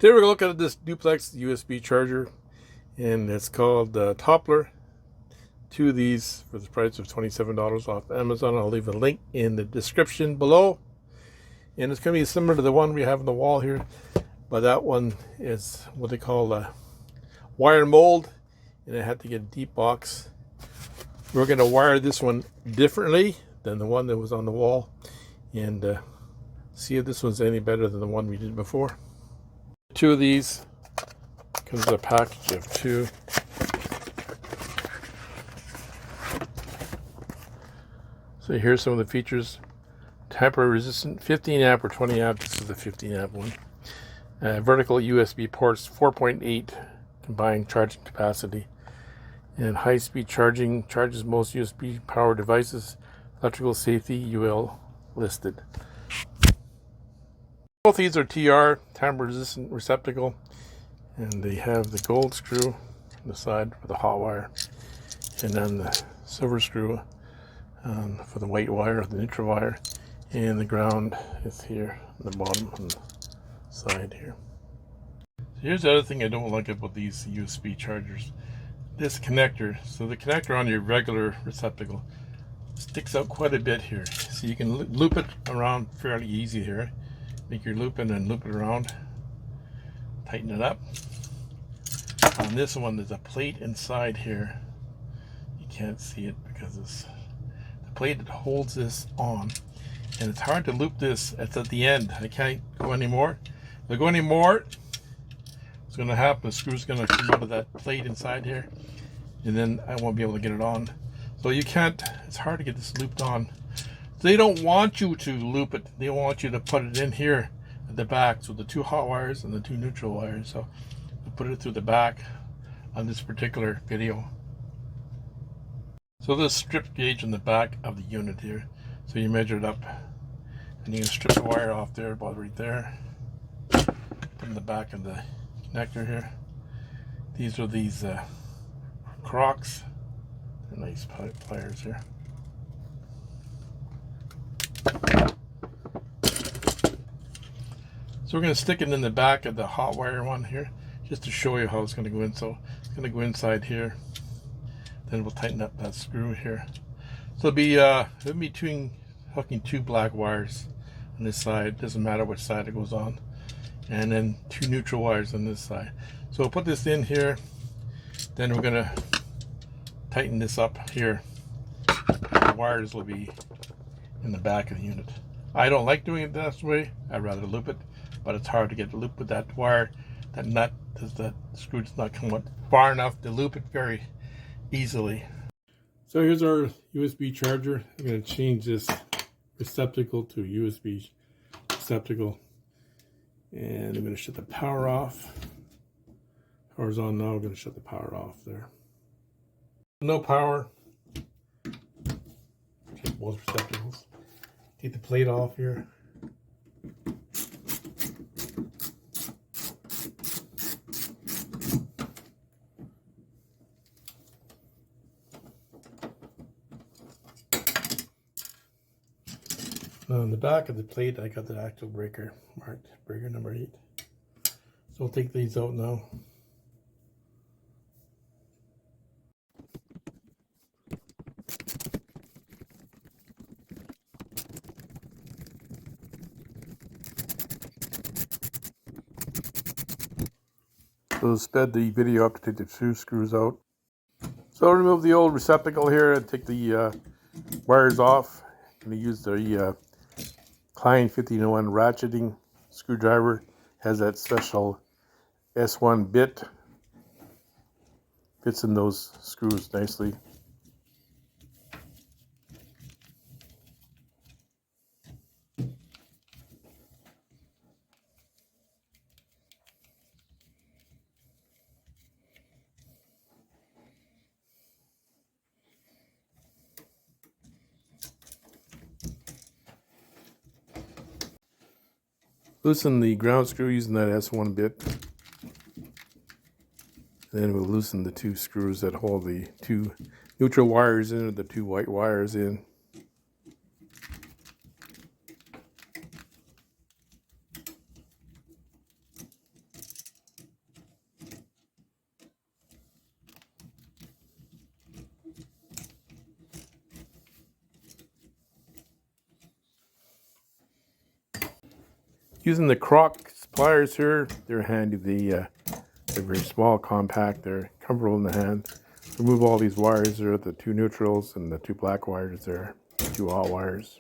Today we're going to look at this duplex USB charger, and it's called Toppler. Two of these for the price of $27 off Amazon. I'll leave a link in the description below. And it's going to be similar to the one we have on the wall here, but that one is what they call a wire mold, and I had to get a deep box. We're going to wire this one differently than the one that was on the wall, and see if this one's any better than the one we did before. Two of these comes with a package of two. So here's some of the features. Tamper resistant, 15 amp or 20 amp. This is the 15 amp one. Vertical USB ports, 4.8 combined charging capacity. And high speed charging, charges most USB powered devices. Electrical safety, UL listed. Both these are TR, tamper resistant receptacle. And they have the gold screw on the side for the hot wire. And then the silver screw for the white wire, the neutral wire. And the ground is here on the bottom on the side here. So here's the other thing I don't like about these USB chargers. This connector, so the connector on your regular receptacle sticks out quite a bit here. So you can loop it around fairly easy here. Make your loop and then loop it around. Tighten it up. On this one there's a plate inside here. You can't see it because it's the plate that holds this on. And it's hard to loop this. It's at the end. I can't go anymore. If I go anymore, what's going to happen, the screw's going to come out of that plate inside here, and then I won't be able to get it on. So you can't, it's hard to get this looped on. So they don't want you to loop it. They want you to put it in here at the back. So the two hot wires and the two neutral wires. So we put it through the back on this particular video. So this strip gauge in the back of the unit here. So you measure it up, and you can strip the wire off there, about right there. Put in the back of the connector here. These are these Crocs. They're nice pliers here. So we're going to stick it in the back of the hot wire one here, just to show you how it's going to go in. So it's going to go inside here. Then we'll tighten up that screw here. So it'll be between hooking two black wires on this side. Doesn't matter which side it goes on. And then two neutral wires on this side. So we'll put this in here. Then we're going to tighten this up here. The wires will be in the back of the unit. I don't like doing it this way. I'd rather loop it. But it's hard to get the loop with that wire. That nut, that screw does not come up far enough to loop it very easily. So here's our USB charger. I'm going to change this receptacle to a USB receptacle. And I'm going to shut the power off. Power's on now. I'm going to shut the power off there. No power. Check both receptacles. Take the plate off here. On the back of the plate, I got the actual breaker marked, breaker number 8. So we'll take these out now. So sped the video up to take the two screws out. So I'll remove the old receptacle here and take the wires off. I'm going to use the Klein 1501 ratcheting screwdriver. Has that special S1 bit. Fits in those screws nicely. Loosen the ground screw using that S1 bit. Then we'll loosen the two screws that hold the two neutral wires in, or the two white wires in. Using the Croc pliers here, they're handy. They're very small, compact, they're comfortable in the hand. Remove all these wires there, the two neutrals and the two black wires there, two hot wires.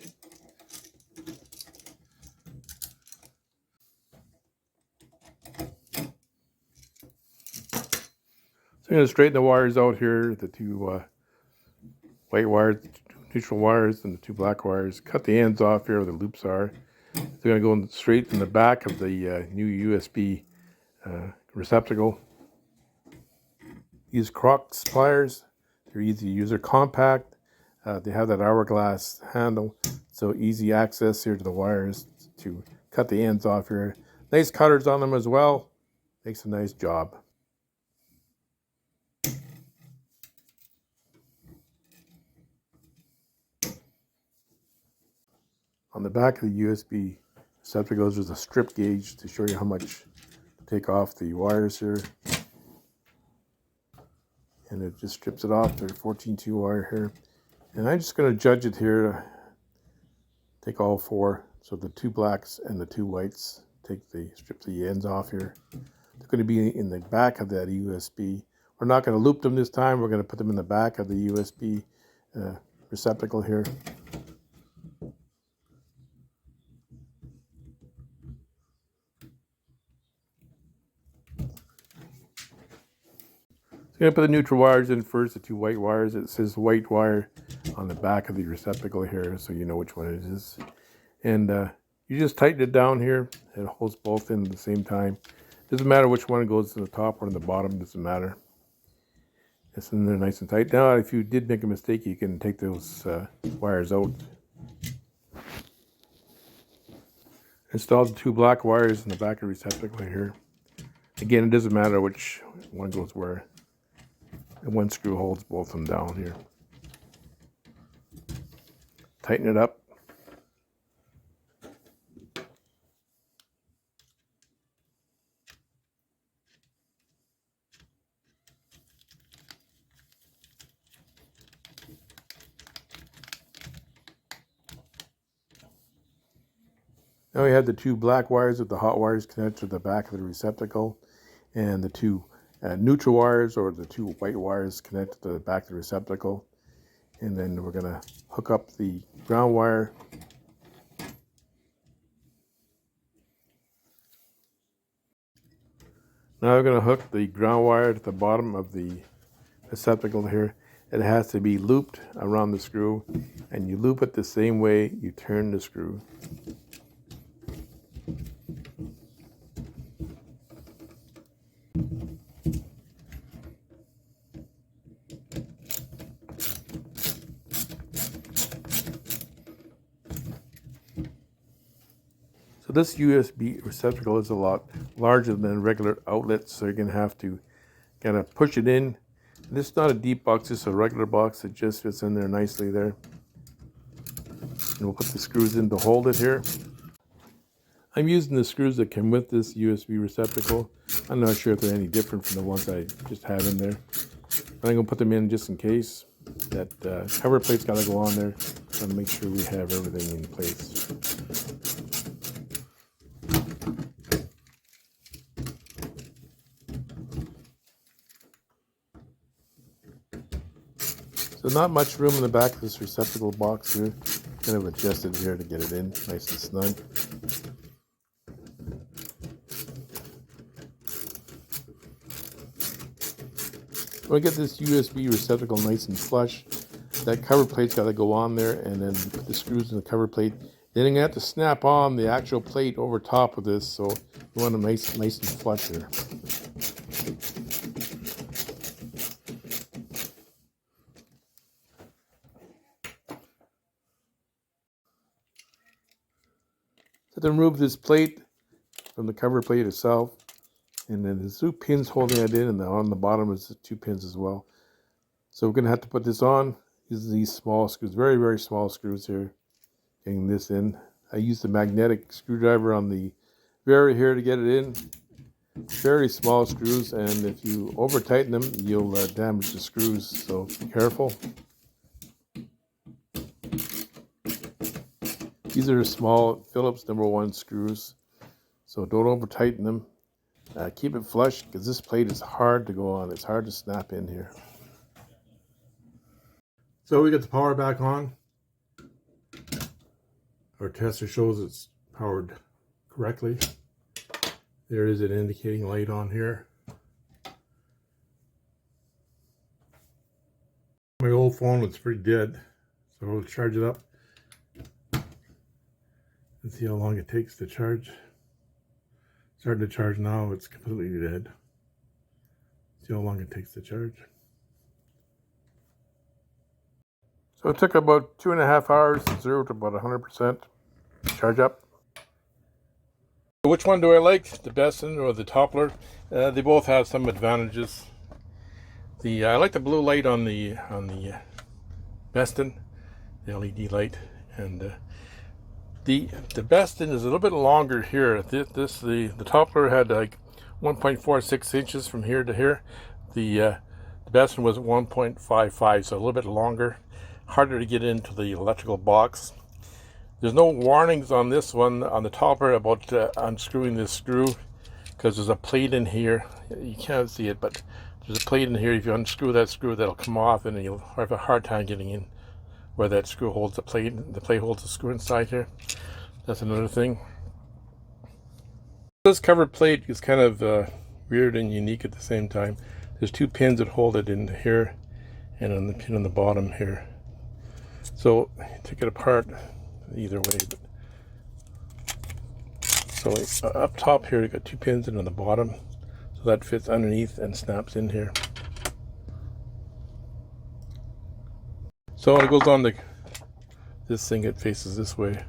So I'm going to straighten the wires out here, the two white wires, the two neutral wires, and the two black wires. Cut the ends off here where the loops are. They're going to go straight in the back of the new USB receptacle. Use Croc pliers. They're easy to use. They're compact. They have that hourglass handle, so easy access here to the wires to cut the ends off here. Nice cutters on them as well. Makes a nice job. On the back of the USB receptacles, there's a strip gauge to show you how much to take off the wires here. And it just strips it off. There's 14.2 wire here. And I'm just going to judge it here. Take all four. So the two blacks and the two whites. Strip the ends off here. They're going to be in the back of that USB. We're not going to loop them this time. We're going to put them in the back of the USB receptacle here. So I'm going to put the neutral wires in first, the two white wires. It says white wire on the back of the receptacle here, so you know which one it is. And you just tighten it down here. It holds both in at the same time. Doesn't matter which one goes to the top or in the bottom, doesn't matter. It's in there nice and tight. Now, if you did make a mistake, you can take those wires out. Install the two black wires in the back of the receptacle here. Again, it doesn't matter which one goes where. And one screw holds both of them down here. Tighten it up. Now we have the two black wires with the hot wires connected to the back of the receptacle, and the two neutral wires or the two white wires connected to the back of the receptacle. And then we're going to hook up the ground wire. Now we're going to hook the ground wire to the bottom of the receptacle here. It has to be looped around the screw, and you loop it the same way you turn the screw. So this USB receptacle is a lot larger than regular outlets, so you're going to have to kind of push it in. And this is not a deep box, it's a regular box. It just fits in there nicely there. And we'll put the screws in to hold it here. I'm using the screws that come with this USB receptacle. I'm not sure if they're any different from the ones I just have in there. But I'm going to put them in just in case. That cover plate's got to go on there. So to make sure we have everything in place. So not much room in the back of this receptacle box here. Kind of adjusted here to get it in nice and snug. When we get this USB receptacle nice and flush, that cover plate's got to go on there, and then put the screws in the cover plate. Then you have to snap on the actual plate over top of this, so you want them nice and flush here. So to remove this plate from the cover plate itself, and then there's two pins holding it in, and on the bottom is the two pins as well. So we're going to have to put this on using these small screws, very, very small screws here, getting this in. I used the magnetic screwdriver on the vary here to get it in. Very small screws, and if you over tighten them, you'll damage the screws, so be careful. These are small Phillips #1 screws. So don't over tighten them. Keep it flush because this plate is hard to go on. It's hard to snap in here. So we got the power back on. Our tester shows it's powered correctly. There is an indicating light on here. My old phone was pretty dead, so I'll charge it up and see how long it takes to charge. Starting to charge now, it's completely dead. See how long it takes to charge. So it took about 2.5 hours, 0 to about 100% charge up. Which one do I like, the Besson or the Toppler? They both have some advantages. I like the blue light on the Besson, the LED light, and the Besson is a little bit longer here. The Toppler had like 1.46 inches from here to here. The Besson was 1.55, so a little bit longer, harder to get into the electrical box. There's no warnings on this one, on the Toppler, about unscrewing this screw, because there's a plate in here. You can't see it, but there's a plate in here. If you unscrew that screw, that'll come off, and you'll have a hard time getting in where that screw holds the plate. The plate holds the screw inside here. That's another thing. This cover plate is kind of weird and unique at the same time. There's 2 pins that hold it in here, and on the pin on the bottom here. So take it apart either way. So up top here, you got 2 pins, and on the bottom, so that fits underneath and snaps in here. So when it goes on this thing, it faces this way.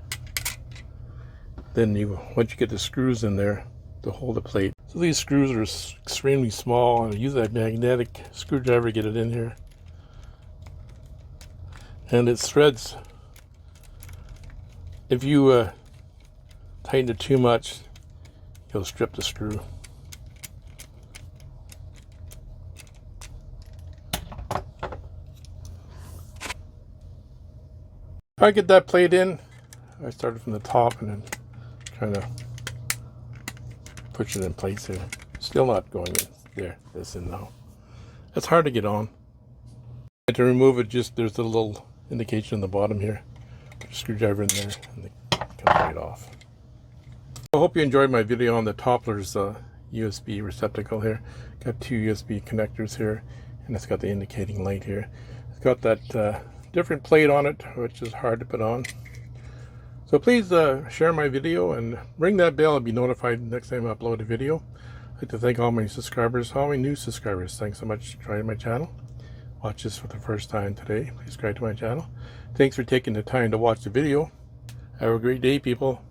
Then once you get the screws in there to hold the plate. So these screws are extremely small, and I use that magnetic screwdriver to get it in here. And it threads. If you tighten it too much, you'll strip the screw. I get that plate in. I started from the top and then kind of push it in place here. Still not going in there. It's in now. It's hard to get on. To remove it, there's a little indication on the bottom here. Put a screwdriver in there and it comes right off. I hope you enjoyed my video on the Toppler's USB receptacle here. Got 2 USB connectors here, and it's got the indicating light here. It's got that different plate on it, which is hard to put on. So please share my video and ring that bell and be notified next time I upload a video. I'd like to thank all my subscribers, all my new subscribers. Thanks so much for joining my channel. Watch this for the first time today. Please subscribe to my channel. Thanks for taking the time to watch the video. Have a great day, people.